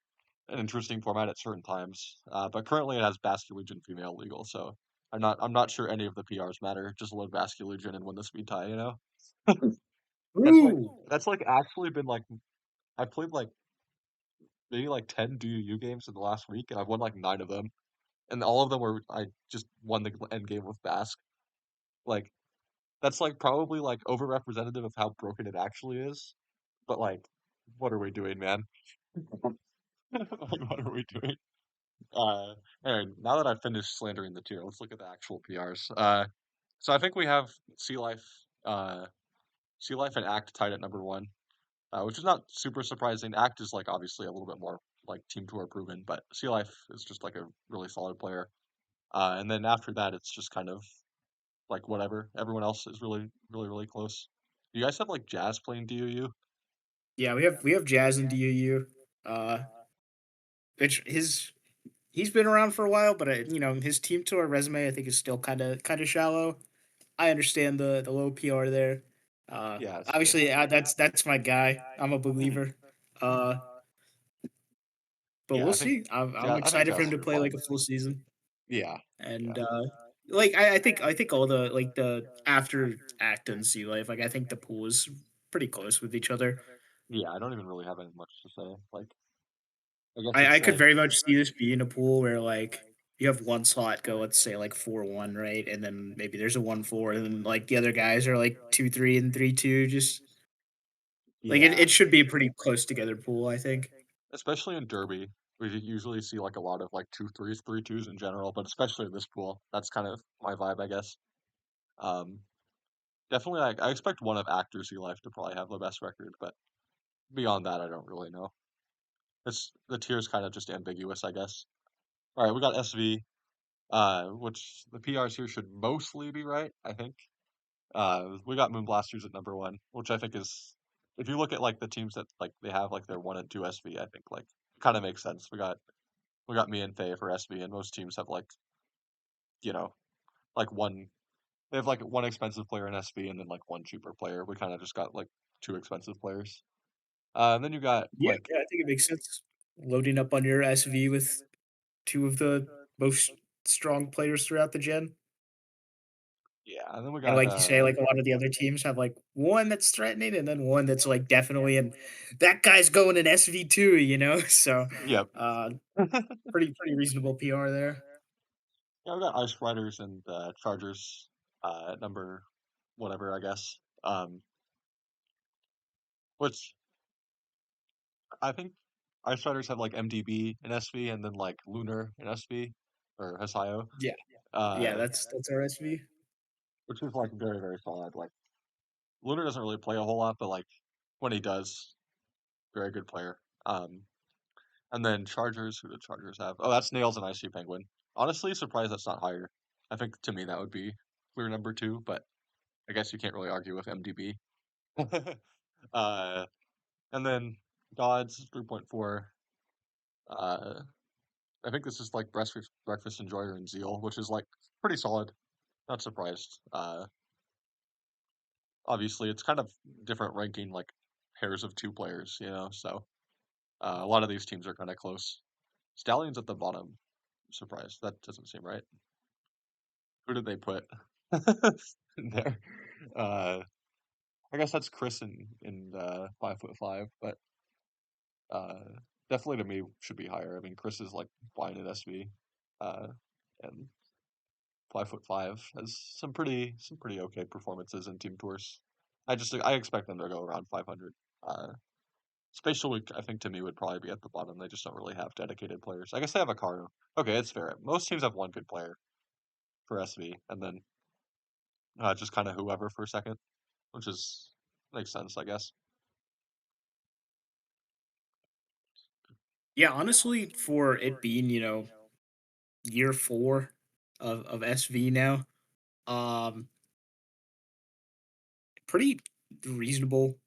interesting format at certain times. But currently it has Basculegion female legal, so I'm not sure any of the PRs matter. Just load Basculegion and win the speed tie, you know?
Ooh,
That's like actually been like I played like maybe like 10 DUU games in the last week and I've won like 9 of them. And all of them were I just won the end game with Basque. Like that's like probably like over-representative of how broken it actually is. But like, what are we doing, man? Like, what are we doing? Anyway, now that I've finished slandering the tier, let's look at the actual PRs. So I think we have Sea Life, uh, Sea Life and Act tied at number one, which is not super surprising. Act is like obviously a little bit more like team tour proven, but Sea Life is just like a really solid player. And then after that, it's just kind of like whatever. Everyone else is really, really, really close. You guys have like Jazz playing DUU?
yeah, we have Jazz and DUU. Uh, which he's been around for a while, but his team tour resume I think is still kind of shallow. I understand the low PR there.
Yeah, it's fair.
Obviously, that's my guy. I'm a
Mhm.
believer. Uh, but
Yeah,
we'll
I think
see. I'm
I think
excited for
Jazz
him
will
to
be
play like
fine.
a full season,
Yeah,
and
yeah,
like I think all the like the after Act and Sea Life, like I think the pool is pretty close with each other.
yeah. I don't even really have any much to say. Like, I guess
I
it's
could
like,
very much see this being a pool where like you have one slot go, let's say like 4-1, right? And then maybe there's a 1-4, and then like the other guys are like 2-3 and 3-2. Just like it
yeah,
should be a pretty close together pool, I think.
especially in Derby, we usually see like a lot of like 2-3s, 3-2s in general, but especially in this pool, that's kind of my vibe, I guess. Um, definitely, I expect one of Actors Sea Life to probably have the best record, but beyond that, I don't really know. It's the tier's kind of just ambiguous, I guess. All right, we got SV, which the PRs here should mostly be right, I think. We got Moonblasters at number one, which I think is, if you look at like the teams that like they have like their 1 and 2 SV, I think like kind of makes sense. We got me and Faye for SV, and most teams have like you know like one. They have like one expensive player in SV and then like one cheaper player. We kind of just got like two expensive players. And then you got
Yeah,
like
yeah, I think it makes sense. Loading up on your SV with two of the most strong players throughout the gen.
yeah, and then we
And
got
like you say, like a lot of the other teams have like one that's threatening and then one that's like definitely and that guy's going in SV2, you know? So
yep.
uh
Yeah,
pretty reasonable PR there.
we got Ice Riders and Chargers at number whatever I guess. Which I think Ice Riders have like MDB in SV and then like Lunar in SV or Hasayo,
Yeah. Yeah,
uh,
that's our SV.
which is like very very solid. Like Lunar doesn't really play a whole lot, but like when he does, very good player. And then Chargers, who do Chargers have? Oh, that's Nails and Icy Penguin. Honestly, surprised that's not higher. I think to me that would be clear number two, but I guess you can't really argue with MDB. Uh, and then Gods 3.4. Uh, I think this is like Breakfast Enjoyer and Zeal, which is like pretty solid. Not surprised. Obviously, it's kind of different ranking, like pairs of two players, so a lot of these teams are kind of close. Stallions at the bottom. Surprised. That doesn't seem right. Who did they put in there? Uh, I guess that's Chris and 5'5", but uh, definitely to me should be higher. I mean, Chris is like fine at SV, uh, and 5'5" has some pretty okay performances in team tours. I expect them to go around 500. Uh, Spatial Week, I think to me would probably be at the bottom. They just don't really have dedicated players. I guess they have a Caro. Okay, it's fair. Most teams have one good player for SV, and then just kind of whoever for second, which is makes sense, I guess.
Yeah, honestly, for it being, year 4 of SV now, um, pretty reasonable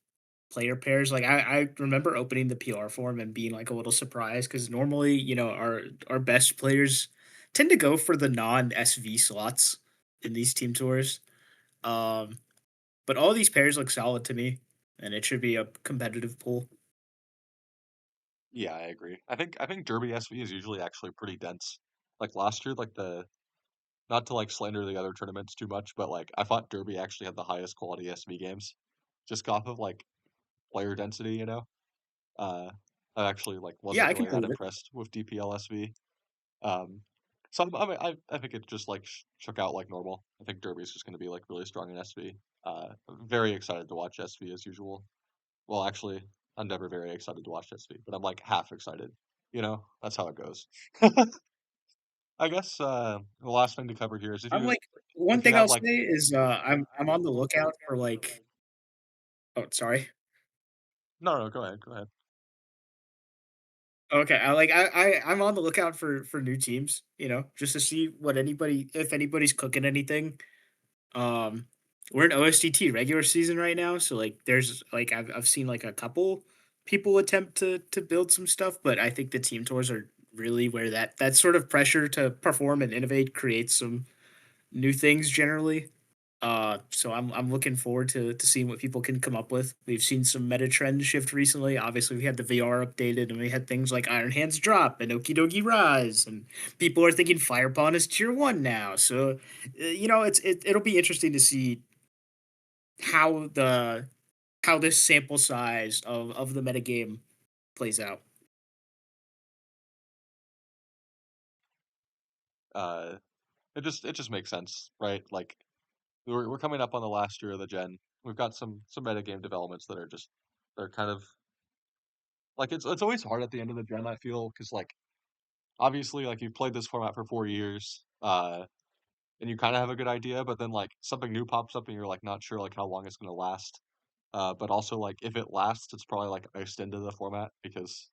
player pairs. Like I remember opening the PR form and being like a little surprised because normally, our best players tend to go for the non SV slots in these team tours. Um, but all these pairs look solid to me, and it should be a competitive pool.
Yeah, I agree. I think Derby SV is usually actually pretty dense. Like last year, like the not to like slander the other tournaments too much, but like I thought Derby actually had the highest quality SV games, just off of like player density. Uh, I actually like
Yeah,
wasn't
I can
really that
believe it.
impressed with DPL SV. So I think it just like shook out like normal. I think Derby is just going to be like really strong in SV. I'm very excited to watch SV as usual. Well, actually, I'm never very excited to watch SV, but I'm like half excited. That's how it goes. I guess the last thing to cover here is if
I'm
you
like one
if you
thing
have
I'll
like
say is I'm on the lookout for like oh sorry.
no, go ahead.
Okay, I'm on the lookout for new teams, just to see what anybody if anybody's cooking anything. We're in OSTT regular season right now, so like there's like I've seen like a couple people attempt to build some stuff, but I think the team tours are really where that sort of pressure to perform and innovate creates some new things generally. So I'm looking forward to seeing what people can come up with. We've seen some meta trends shift recently. Obviously, we had the VR updated, and we had things like Iron Hands drop and Okie Dokie Rise, and people are thinking Fire Pawn is tier 1 now. So, it'll be interesting to see how the how this sample size of the metagame plays out.
Uh, it just makes sense, right? Like we're coming up on the last year of the gen. We've got some metagame developments that are just they're kind of like it's always hard at the end of the gen. I feel because like obviously like you've played this format for 4 years, and you kind of have a good idea, but then like something new pops up and you're like not sure like how long it's gonna last. But also like if it lasts, it's probably like iced into the format because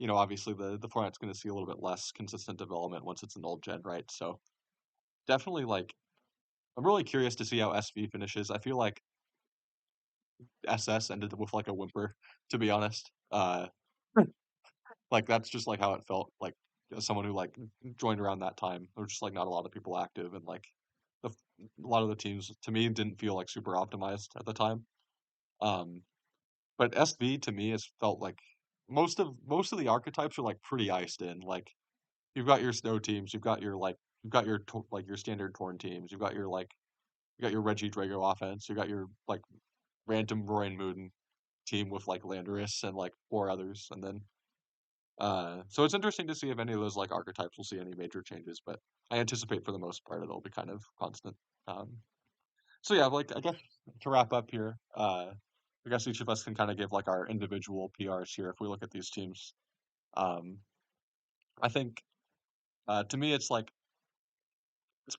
obviously the format's gonna see a little bit less consistent development once it's an old gen, right? So definitely like I'm really curious to see how SV finishes. I feel like SS ended with like a whimper, to be honest. Like that's just like how it felt. Like as someone who like joined around that time, there was just like not a lot of people active, and like a lot of the teams to me didn't feel like super optimized at the time. Um, but SV to me has felt like most of the archetypes are like pretty iced in. Like you've got your snow teams, you've got your standard torn teams, you got your Reggie Drago offense, you got your like random Roy and Moon team with like Landorus and like four others, and then so it's interesting to see if any of those like archetypes will see any major changes, but I anticipate for the most part it'll be kind of constant. Um, so yeah, like I guess to wrap up here, I guess each of us can kind of give like our individual PRs here if we look at these teams. Um, I think to me it's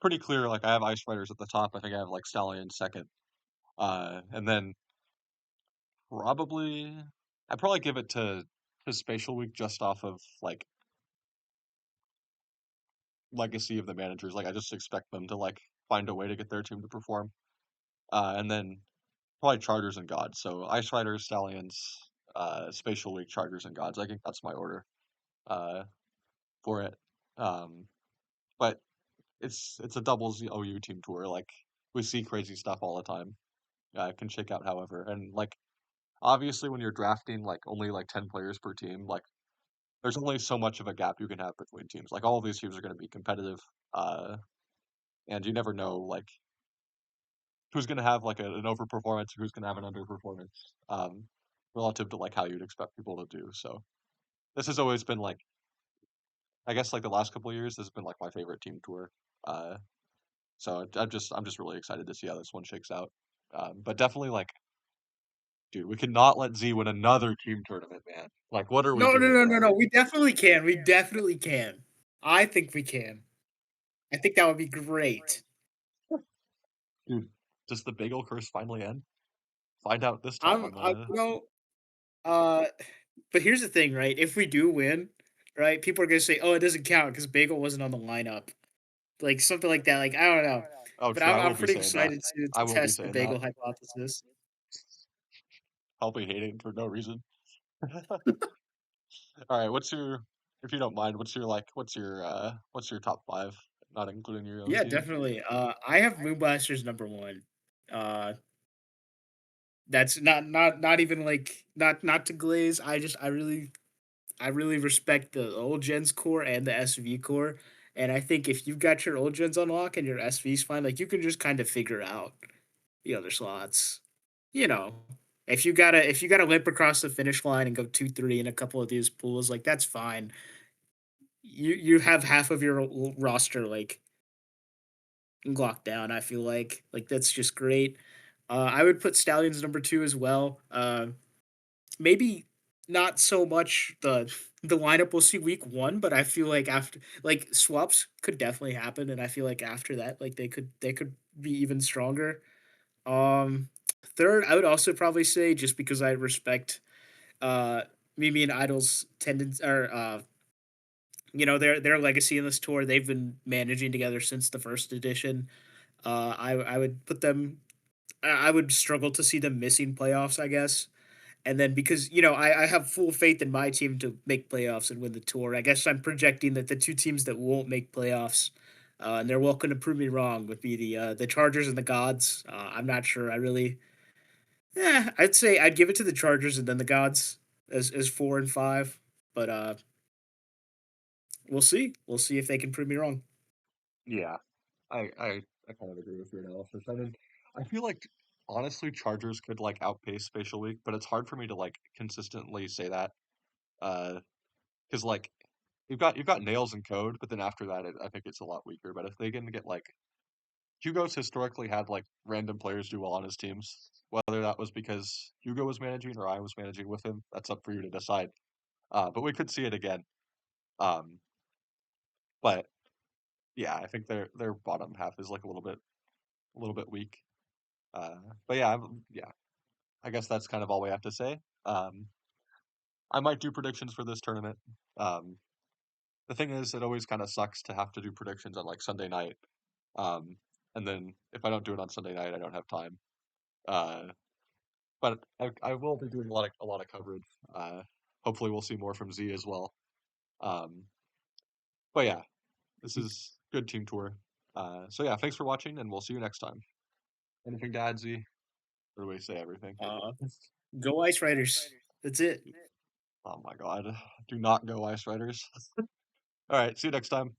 pretty clear. Like I have Ice Riders at the top. I think I have like Stallion second, and then probably I'd probably give it to Spatial Week just off of like legacy of the managers. Like I just expect them to like find a way to get their team to perform. And then probably Chargers and Gods. So Ice Riders, Stallions, Spatial League, Chargers and Gods. I think that's my order uh, for it. Um, but it's a doubles OU team tour. Like we see crazy stuff all the time. It can shake out however, and like obviously when you're drafting like only like 10 players per team, like there's only so much of a gap you can have between teams. Like all of these teams are going to be competitive, uh, and you never know like who's going to have like an overperformance, who's going to have an underperformance, relative to like how you'd expect people to do. So this has always been like, I guess like the last couple of years, this has been like my favorite team tour. Uh, so I'm just really excited to see how this one shakes out. But definitely like, dude, we cannot let Z win another team tournament, man. Like, what are we
No, no,
doing,
no, no,
bro?
no. We definitely can. We definitely can. I think we can. I think that would be great.
Dude, does the bagel curse finally end? Find out this time on
I'm
the.
you know, uh, but here's the thing, right? If we do win, right, people are gonna say, "Oh, it doesn't count because Bagel wasn't on the lineup," like something like that. Like I don't know,
Oh,
but
true. I
I'm
won't be
pretty
saying that.
excited
I
to
won't be
test the
saying that.
Bagel hypothesis.
I'll be hating for no reason. All right, if you don't mind, what's your top five, not including your own
Yeah,
team?
definitely. I have Moonblasters number one. Uh, that's not even like not to glaze. I really respect the old gens core and the SV core. And I think if you've got your old gens on lock and your SV's fine, like you can just kind of figure out the other slots. You know, if you gotta limp across the finish line and go 2-3 in a couple of these pools, like that's fine. You have half of your roster like locked down. I feel like that's just great. I would put Stallions number two as well. Maybe not so much the lineup we'll see week one, but I feel like after like swaps could definitely happen, and I feel like after that, like they could be even stronger. Um, third, I would also probably say just because I respect uh Mimi and Idol's tendency or their legacy in this tour. They've been managing together since the first edition. I would put them. I would struggle to see them missing playoffs, I guess. And then because, I have full faith in my team to make playoffs and win the tour, I guess I'm projecting that the two teams that won't make playoffs, and they're welcome to prove me wrong, would be the Chargers and the Gods. I'm not sure. I'd say I'd give it to the Chargers and then the Gods as four and five. But we'll see. We'll see if they can prove me wrong.
Yeah, I kind of agree with your analysis. I mean, I feel like honestly, Chargers could like outpace Spatial League, but it's hard for me to like consistently say that. Because like you've got nails and code, but then after that, I think it's a lot weaker. But if they can get like Hugo's historically had like random players do well on his teams, whether that was because Hugo was managing or I was managing with him, that's up for you to decide. But we could see it again. Um, but yeah, I think their bottom half is like a little bit weak. Uh, but yeah, yeah, I guess that's kind of all we have to say. I might do predictions for this tournament. Um, the thing is, it always kind of sucks to have to do predictions on like Sunday night. Um, and then if I don't do it on Sunday night, I don't have time. Uh, but I will be doing a lot of coverage. Hopefully, we'll see more from Z as well. Um, but yeah, this is good team tour. So yeah, thanks for watching, and we'll see you next time. Anything to add, Z? Or do we say everything?
Uh, Go Ice Riders. That's it.
Oh my God, do not go Ice Riders. All right, see you next time.